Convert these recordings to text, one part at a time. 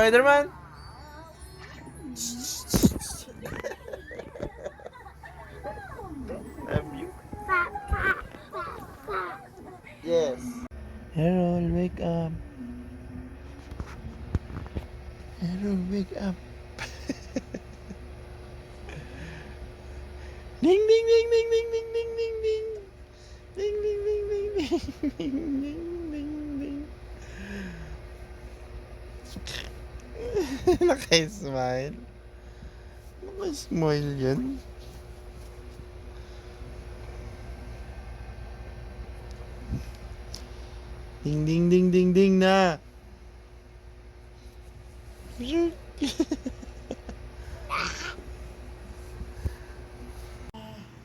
Spider-Man? Love you. Yes. Harold, wake up. Harold, wake up. Ding ding ding ding ding ding ding ding ding. Ding ding ding ding ding ding ding ding ding. Naka-smile. Naka-smile yan. Ding ding ding ding ding na.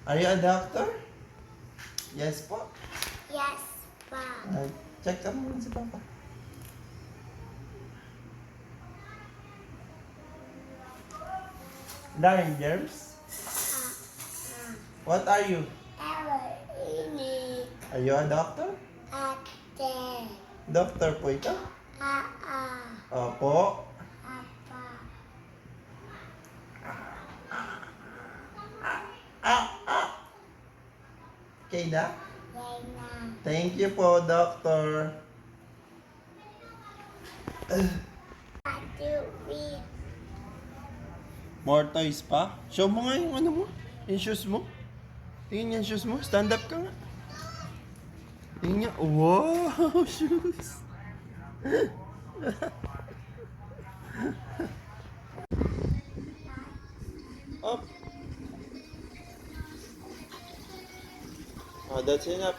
Are you a doctor? Yes po. Yes, pa. Check ka muna si Papa. Darren germs? What are you? Ini Are you a doctor? ate. Doctor po ito? Opo. Apa. Okay na? Lena. Thank you po, doctor. Atuwi. More toys pa? Show mo nga yung ano mo. Yung shoes mo. Tingin yung shoes mo. Stand up ka nga. Tingin niya. Wow! Shoes! Up. Oh, that's enough.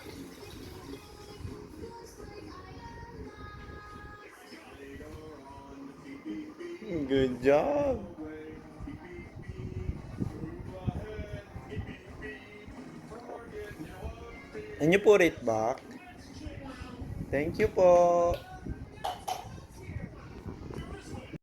Good job. And you put it back. Thank you po.